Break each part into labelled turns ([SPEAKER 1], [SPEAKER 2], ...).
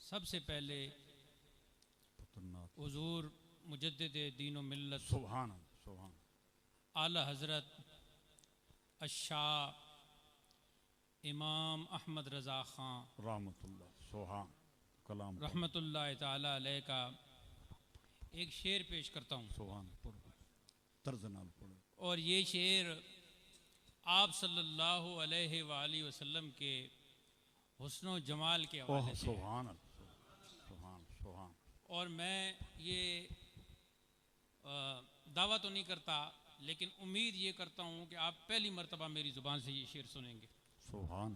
[SPEAKER 1] सबसे पहले हुजूर मुजद्दिद दीन व मिल्लत
[SPEAKER 2] सुभान सुभान
[SPEAKER 1] आला हज़रत अशाह इमाम अहमद रज़ा ख़ां
[SPEAKER 2] रहमतुल्लाह सुभान कलाम
[SPEAKER 1] रहमतुल्लाह ताला अलैह का एक शेर पेश करता हूँ।
[SPEAKER 2] सुभान तर्जनाल पढ़ो।
[SPEAKER 1] और ये शेर आप सल्लल्लाहु अलैहि वसल्लम के हुस्न व जमाल के हवाले से।
[SPEAKER 2] सुभान सुभान सुभान।
[SPEAKER 1] और मैं ये दावा तो नहीं करता, लेकिन उम्मीद ये करता हूँ कि आप पहली मर्तबा मेरी ज़ुबान से ये शेर सुनेंगे।
[SPEAKER 2] सुभान।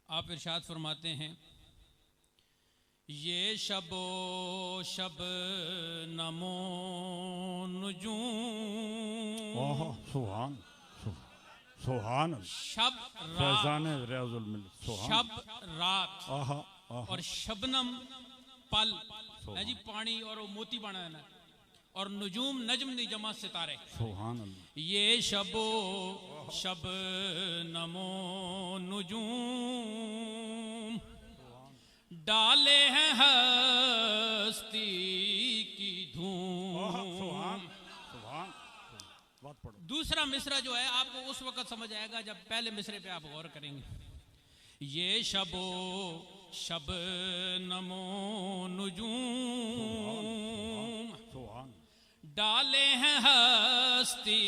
[SPEAKER 1] आप इरशाद फरमाते हैं, ये शबो शब नमो नुजूम
[SPEAKER 2] सुभान सुभान।
[SPEAKER 1] शब
[SPEAKER 2] फैज़ान रियाज़ुल मिल्लत सुभान।
[SPEAKER 1] शब रात
[SPEAKER 2] आहा
[SPEAKER 1] और शबनम पल है जी, पानी और वो मोती बनाना, और नुजूम नजम नी जमा सितारे।
[SPEAKER 2] सुभान अल्लाह।
[SPEAKER 1] ये शबो शब नमो नुजूम डाले हैं हस्ती की धूम। दूसरा मिसरा जो है आपको उस वक्त समझ आएगा जब पहले मिसरे पे आप गौर करेंगे। ये शबो शब नमो नुजूम डाले हैं हस्ती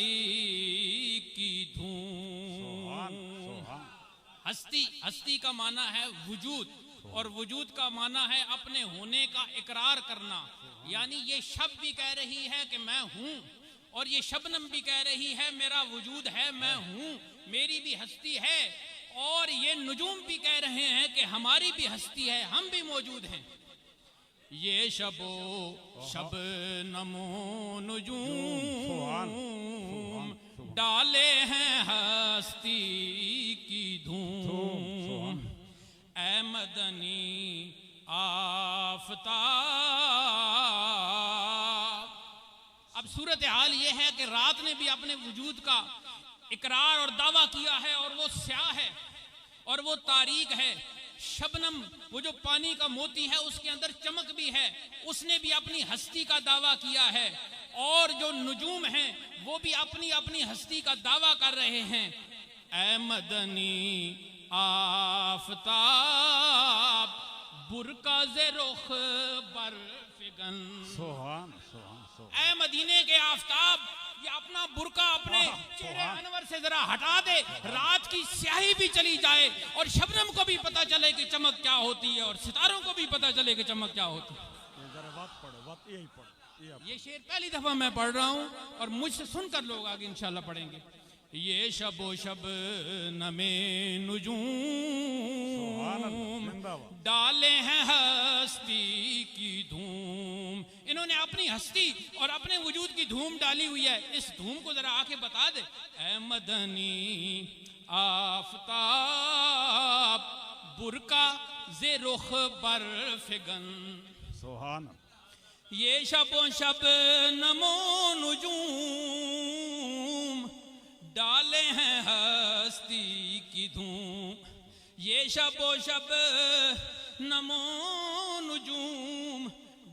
[SPEAKER 1] की धूम। हस्ती, हस्ती का माना है वजूद, और वजूद का माना है अपने होने का इकरार करना। यानी ये शब भी कह रही है कि मैं हूं, और ये शबनम भी कह रही है मेरा वजूद है, मैं हूं, मेरी भी हस्ती है। और ये नुजूम भी कह रहे हैं कि हमारी भी हस्ती है, हम भी मौजूद हैं। ये शबो शब नमो नुजूम डाले हैं हस्ती की धूम। ऐ मदनी आफताब। अब सूरत हाल ये है कि रात ने भी अपने वजूद का इकरार और दावा किया है, और वो स्याह है और वो तारीक है। शबनम, वो जो पानी का मोती है, उसके अंदर चमक भी है, उसने भी अपनी हस्ती का दावा किया है। और जो नुजूम हैं वो भी अपनी अपनी हस्ती का दावा कर रहे हैं। ऐ मदनी आफताब बुरका ज़े रुख बरफ़िगन। ऐ मदीने के आफताब, ये अपना बुरका अपने चेहरे अनवर से जरा हटा दे, रात की स्याही भी चली जाए, और शबनम को भी पता चले कि चमक क्या होती है, और सितारों को भी पता चले कि चमक क्या होती है। ये शेर पहली दफा मैं पढ़ रहा हूं, और मुझसे सुनकर लोग आगे इंशाल्लाह पढ़ेंगे। ये शबो शब नमे नुजूम डाले हैं हस्ती की धूम। इन्होंने अपनी हस्ती और अपने वजूद की धूम डाली हुई है। इस धूम को जरा आके बता दे। ऐ मदनी आफताब बुरका ज़े रुख बरफ़िगन।
[SPEAKER 2] सुभान।
[SPEAKER 1] ये शबो शब नमो नुजूम डाले हैं हस्ती की धूम। ये शबो शब नमो नुजूम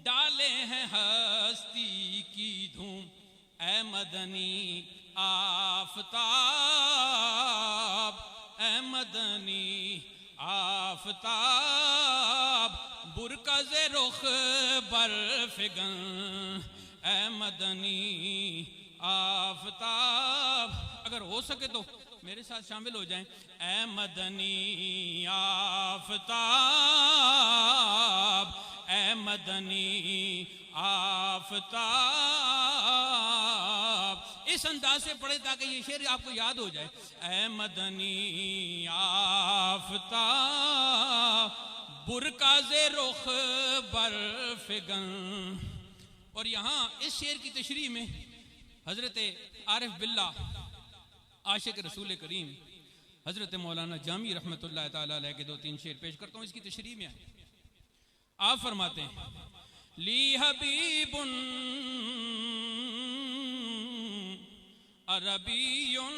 [SPEAKER 1] डाले हैं हस्ती की धूम। ऐ मदनी आफताब, ऐ मदनी आफताब बुरका ज़े रुख बरफ़िगन। ऐ मदनी आफताब, अगर हो सके तो मेरे साथ शामिल हो जाएं। ऐ मदनी आफताब, ऐ मदनी आफताब। इस अंदाज से पढ़े ताकि ये शेर आपको याद हो जाए। ऐ मदनी आफताब बुरका ज़े रुख बरफ़िगन। और यहाँ इस शेर की तशरीह में हजरत आरिफ बिल्ला आशिक रसूल करीम हजरत मौलाना जामी रहमतुल्लाह ताला अलैह के दो तीन शेर पेश करता हूँ। इसकी तशरीह में आप फरमाते हैं, ली हबीबुन अरबियुन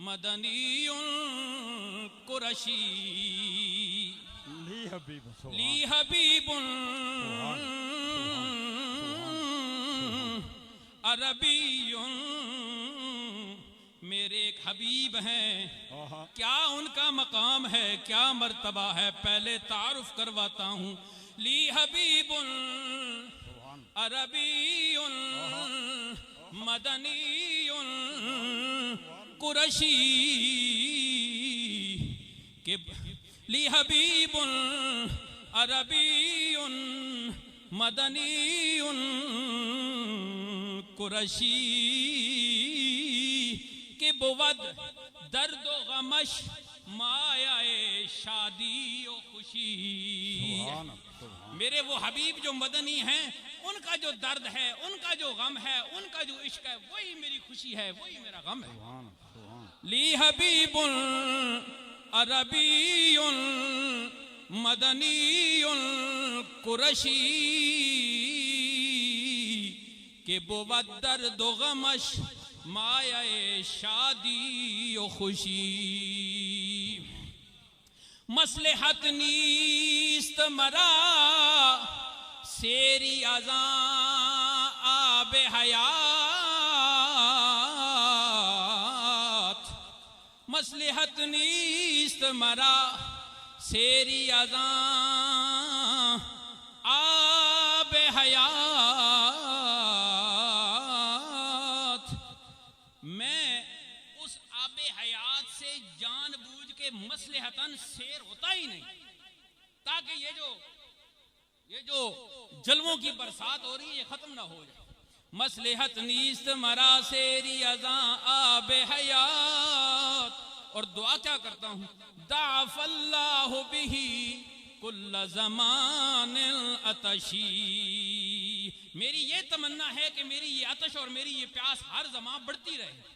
[SPEAKER 1] मदनियुन कुरशी
[SPEAKER 2] हबीब सुभान
[SPEAKER 1] ली हबीबुन अरबियुन, मेरे एक हबीब हैं,
[SPEAKER 2] आहा
[SPEAKER 1] क्या उनका मकाम है, क्या मर्तबा है, पहले तारुफ करवाता हूँ। ली हबीबुन
[SPEAKER 2] सुभान
[SPEAKER 1] अरबियुन मदनियुन कुरशी के ली हबीबुन अरबियुन मदनियुन कुरशी के बुवद दर्द व गमश मायाए शादी और खुशी।
[SPEAKER 2] सुभान सुभान
[SPEAKER 1] मेरे वो हबीब जो मदनी हैं, उनका जो दर्द है, उनका जो गम है, उनका जो इश्क है, वही मेरी खुशी है, वही मेरा गम है।
[SPEAKER 2] सुभान सुभान
[SPEAKER 1] ली हबीबुन अरबियुन मदनियुन कुरशी के बुवद दर्द व गमश मायाए शादी और खुशी। मसलहत नीस्त मरा सेरी अज़ा आब हयात, मसलहत नीस्त मरा सेरी अज़ा आब हयात। मैं उस आब हयात से जानबूझ के मसलहतन शेर होता ही नहीं, ताकि ये जो जलवों की बरसात हो रही है ये खत्म ना हो जाए। मसलहत नीस्त मरा सेरी अज़ा आब हयात। और दुआ क्या करता हूँ, दाफल्लाहु बिही कुल्ल ज़मानिल अतशी। मेरी ये तमन्ना है कि मेरी ये आतश और मेरी ये प्यास हर ज़मां बढ़ती रहे।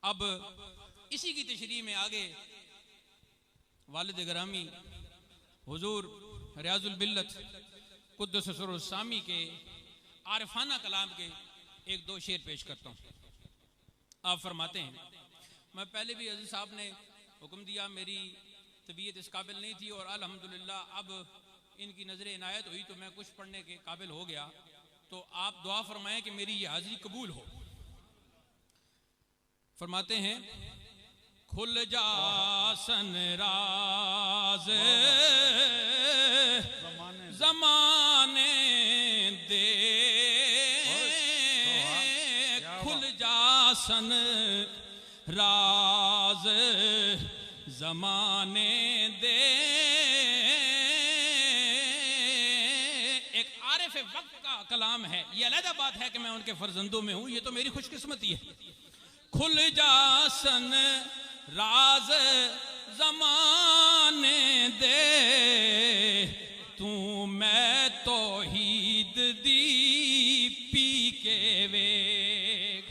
[SPEAKER 1] अब इसी की तशरीह में आगे वालिद गिरामी हुजूर रियाजुल बिल्लत कुद्दस सिर्रुस सामी के आरिफाना कलाम के एक दो शेर पेश करता हूँ। आप फरमाते हैं, मैं पहले भी अज़ीज़ साहब ने हुक्म दिया, मेरी तबीयत इस काबिल नहीं थी और अल्हम्दुलिल्लाह अब इनकी नज़र इनायत हुई तो मैं कुछ पढ़ने के काबिल हो गया। तो आप दुआ फरमाएं कि मेरी ये हाज़िरी कबूल हो। फरमाते हैं, खुल जा सन राज ज़माने दे, खुल जा सन राज ज़माने दे। एक आरिफ वक्त का कलाम है, ये अलग बात है कि मैं उनके फर्जंदों में हूं, ये तो मेरी खुशकिस्मती है। खुल जा सन राज ज़माने दे, तू मैं तौहीद दी पी के वेख।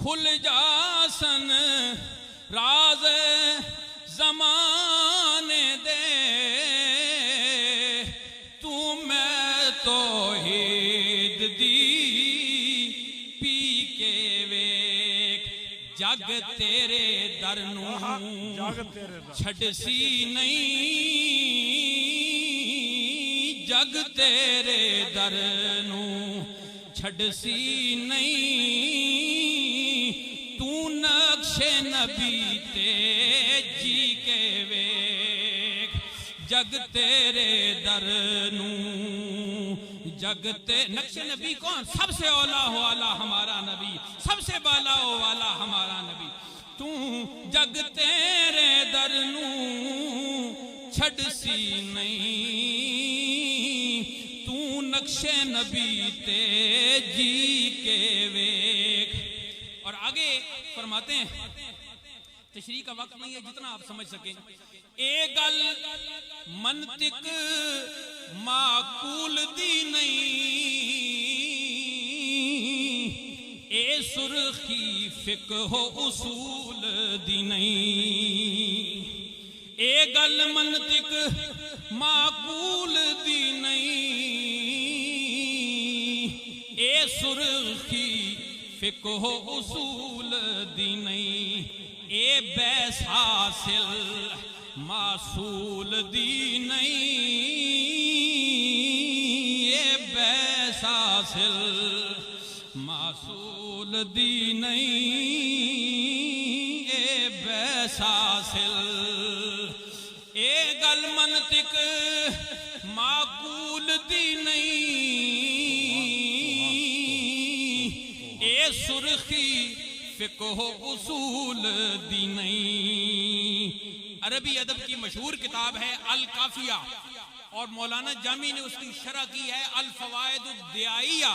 [SPEAKER 1] खुल जा सन राज ज़माने दे, तू मैं तौहीद दी पी के वेख। जग तेरे दर नूं छड़ सी नहीं, जग तेरे दर नूं छड़ सी नहीं, तू नक्शे नबी ते जी के वेख। जग तेरे दर नूं जग ते नक्शे नबी कौन? सबसे औला हो आला हमारा नबी, सबसे बाला हो वाला हमारा नबी। तू जग तेरे दर नूं छड़ सी नहीं, तू नक्शे नबी ते जी के वेख। और आगे फरमाते हैं, तशरीह का वक्त नहीं है, जितना आप समझ सकें। ए गल मंतिक माकूल दी नहीं, ए सुर्खी फिक़्ह उसूल दी नहीं। ए गल मंतिक माकूल दी नहीं, ए सुर्खी फिकह उसूल दी नहीं ए बैस हासिल मासूल दी नहीं ए बैस हासिल मासूल दी नहीं ए बैस हासिल ए गल मनतिक माकूल दी नहीं ए सुर्खी फिकह उसूल दी नहीं। अरबी अदब की मशहूर किताब है अल काफिया और मौलाना जामी ने उसकी शरह की है अल फवाइद उद्दियाइया,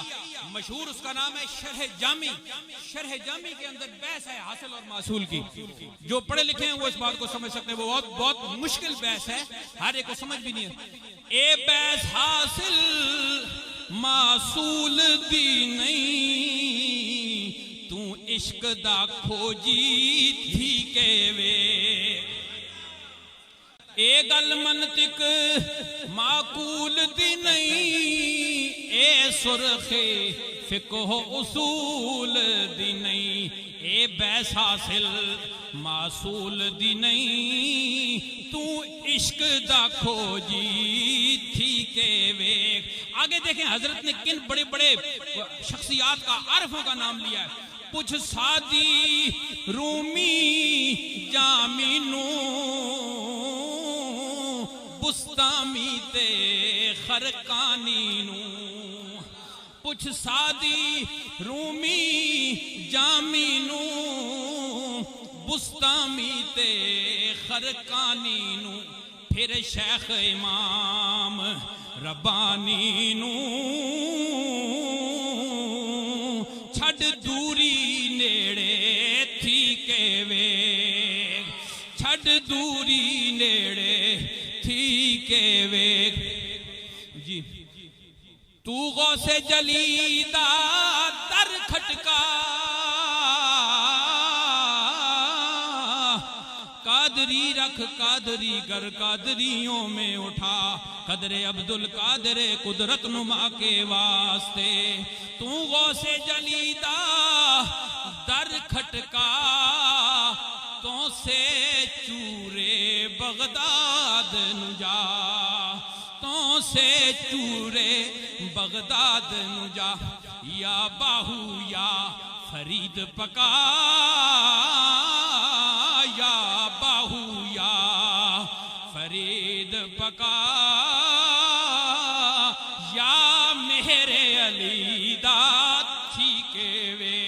[SPEAKER 1] मशहूर उसका नाम है शरह जामी। शरह जामी के अंदर बहस है हासिल और मासूल की। जो पढ़े लिखे हैं वो इस बात को समझ सकते हैं, वो बहुत बहुत मुश्किल बहस है, हर एक को समझ भी नहीं है। ए बहस हासिल मासूल दी नहीं तू इश्क दा खोजी थी के वे ए गल मनतिक माकूल दी नहीं ए सुरखे फिकह उसूल दी नहीं ए बैस हासिल मासूल दी नहीं तू इश्क दा खोजी थी के वे। आगे देखें हजरत ने किन बड़े बड़े शख्सियात का आरफों का नाम लिया है। पुछ सादी रूमी जामीनू बुस्तामी ते खरकानी नू पुछ सादी रूमी जामीनू बुस्तामी ते खरकानी नू फिर शेख इमाम रब्बानी नू छड़ दूरी नेड़े थी के वे छड़ दूरी नेड़े थी के वे जी। तू गौसे जलीदा दर खटका कादरी रख कादरी गर कादरियों में उठा कदरे अब्दुल कादरे कुदरत नुमा के वास्ते। तू गौसे जलीदा दर खटका तो से चूरे बगदाद नुजा तो से चूरे बगदाद नुजा या बाहू या फरीद पका या बाहू या फरीद पका या मेरे अली दात थी के वे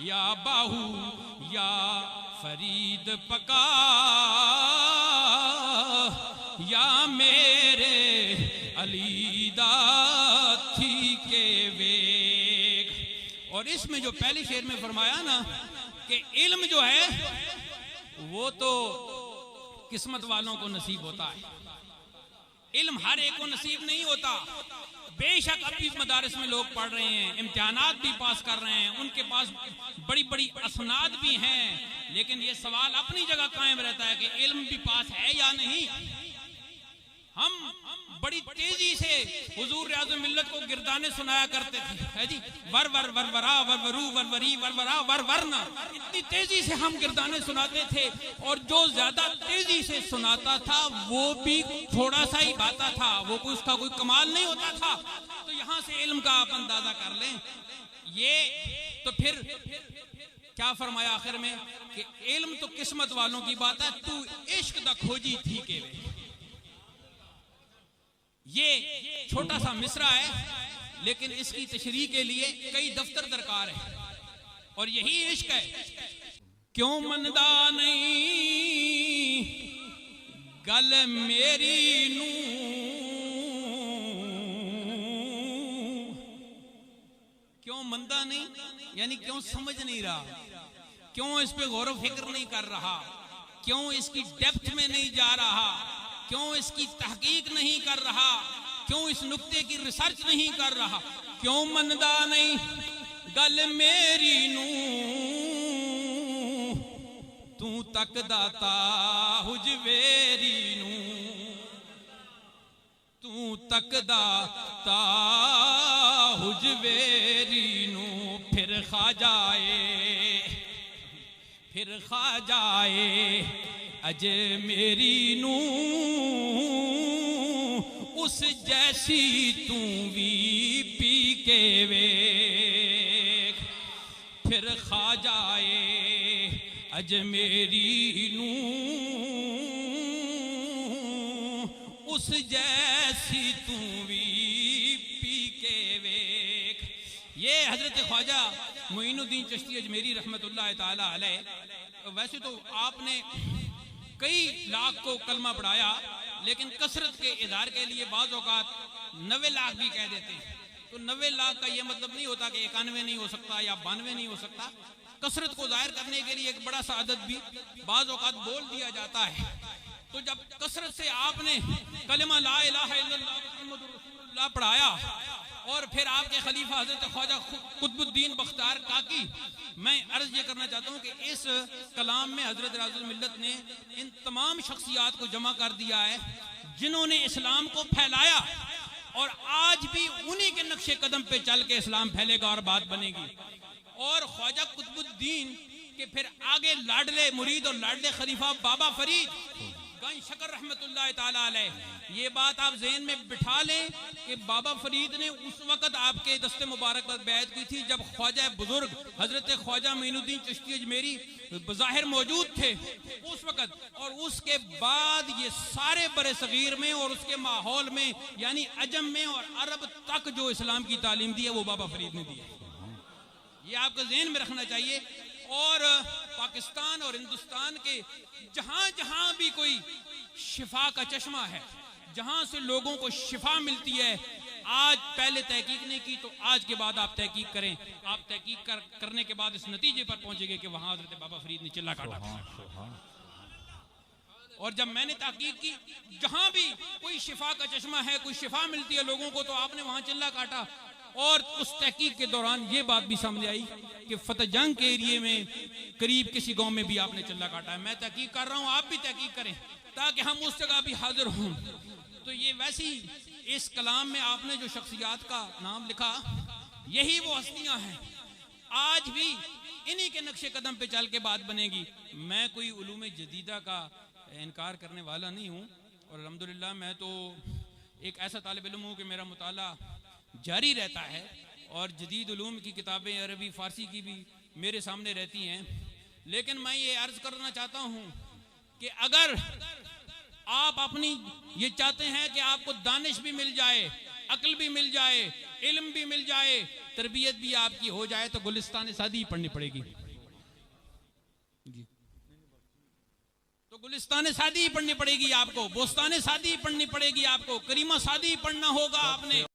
[SPEAKER 1] या बाहू या फरीद पका या मेरे अली दाती के वेग। और इसमें जो पहले शेर में फरमाया ना कि इल्म जो है वो तो किस्मत वालों को नसीब होता है, इल्म हर एक को नसीब नहीं होता। बेशक अभी मदारस में लोग पढ़ रहे हैं, इम्तिहानात भी पास कर रहे हैं, उनके पास बड़ी बड़ी असनाद भी हैं, लेकिन ये सवाल अपनी जगह कायम रहता है कि इल्म भी पास है या नहीं। हम बड़ी तेजी से हुजूर रियाज़ुल मिल्लत को गिरदाने सुनाया करते थे, है जी, वर वर वर वरा वर वरू वर वरी वर वरा वर वरना, इतनी तेजी से हम गिरदाने सुनाते थे। और जो ज्यादा तेजी से सुनाता था वो भी थोड़ा सा ही गाता था, वो कोई उसका कोई कमाल नहीं होता था। तो यहां से इल्म का आप अंदाजा कर लें। ये तो फिर क्या फरमाया आखिर में कि इल्म तो किस्मत वालों की बात है, तू इश्क दा खोजी थी के वे। ये छोटा सा मिसरा है, लेकिन इसकी तशरीह के लिए कई दफ्तर दरकार है, और यही इश्क है। क्यों मनदा नहीं गल मेरी नू, क्यों मनदा नहीं यानी क्यों समझ नहीं रहा, क्यों इस पे गौर फिक्र नहीं कर रहा, क्यों इसकी डेप्थ में नहीं जा रहा, क्यों इसकी तहकीक नहीं कर रहा, क्यों इस नुक्ते की रिसर्च नहीं कर रहा। क्यों मनदा नहीं गल मेरी नू तू तक दाता हुजवेरी नू, तू तक दा पता हुजवेरी नू फिर खा जाए अज मेरी नू उस जैसी तू भी पी के वेख फिर खा जाए अज मेरी नू उस जैसी तू भी पी के वेख। ये हजरत ख्वाजा मोइनुद्दीन चिश्ती अजमेरी रहमतुल्लाह ताला अलैह। वैसे तो आपने कई लाख को कलमा पढ़ाया, लेकिन कसरत के इज़हार के लिए बाज़ औक़ात 90 लाख भी कह देते हैं। तो 90 लाख का ये मतलब नहीं होता कि 91 नहीं हो सकता या 92 नहीं हो सकता। कसरत को जाहिर करने के लिए एक बड़ा सा अदद भी बाज़ औक़ात बोल दिया जाता है। तो जब कसरत से आपने कलिमा ला इलाहा इल्लल्लाह मुहम्मदुर रसूलुल्लाह पढ़ाया और फिर आपके खलीफा हजरत ख्वाजा कुतुबुद्दीन बख्तियार काकी, मैं अर्ज ये करना चाहता हूँ कि इस कलाम में हजरत राजुल मिल्लत ने इन तमाम शख्सियात को जमा कर दिया है जिन्होंने इस्लाम को फैलाया, और आज भी उन्हीं के नक्शे कदम पे चल के इस्लाम फैलेगा और बात बनेगी। और ख्वाजा कुतुबुद्दीन के फिर आगे लाडले मुरीद और लाडले खलीफा बाबा फरीद गंज शकर रहमतुल्लाह ताला अलैह। ये बात आप ज़हन में बिठा लें कि बाबा फरीद ने उस वक़्त आपके दस्ते मुबारक पर बैत की थी जब ख्वाजा बुजुर्ग हजरत ख्वाजा मोइनुद्दीन चिश्ती अजमेरी बज़ाहिर मौजूद थे उस वक़्त। और उसके बाद ये सारे बरे सगीर में और उसके माहौल में यानी अजम में और अरब तक जो इस्लाम की तालीम दी है वो बाबा फरीद ने दी है। ये आपको ज़हन में रखना चाहिए। और पाकिस्तान और हिंदुस्तान के जहां जहां भी कोई शिफा का चश्मा है, जहां से लोगों को शिफा मिलती है, आज पहले तहकीक नहीं की तो आज के बाद आप तहकीक करें। आप तहकीक करने के बाद इस नतीजे पर पहुंचेंगे कि वहां हजरत बाबा फरीद ने चिल्ला काटा था। और जब मैंने तहकीक की जहां भी कोई शिफा का चश्मा है, कोई शिफा मिलती है लोगों को, तो आपने वहां चिल्ला काटा। और उस तहकीक के दौरान ये बात भी सामने आई कि फतेह जंग के एरिए में करीब किसी गांव में भी आपने चिल्ला काटा है। मैं तहकीक कर रहा हूं, आप भी तहकीक करें ताकि हम उस जगह भी हाजिर हों। तो ये वैसी इस कलाम में आपने जो शख्सियात का नाम लिखा, यही वो हस्तियां हैं। आज भी इन्हीं के नक्शे कदम पे चल के बात बनेगी। मैं कोई उलूम जदीदा का इनकार करने वाला नहीं हूँ, और अल्हम्दुलिल्लाह मैं तो एक ऐसा तालिब इल्म हूँ कि मेरा मुताला जारी रहता है और जदीद उलूम की किताबें अरबी फ़ारसी की भी मेरे सामने रहती हैं। लेकिन मैं ये अर्ज़ करना चाहता हूँ कि अगर आप अपनी ये चाहते हैं कि आपको दानिश भी मिल जाए, अक्ल भी मिल जाए, इल्म भी मिल जाए, तरबियत भी आपकी हो जाए, तो गुलिस्तान सादी पढ़नी पड़ेगी जी। तो गुलिस्तान सादी पढ़नी पड़ेगी आपको, बोस्तान सादी पढ़नी पड़ेगी आपको, करीमा सादी पढ़ना होगा आपने।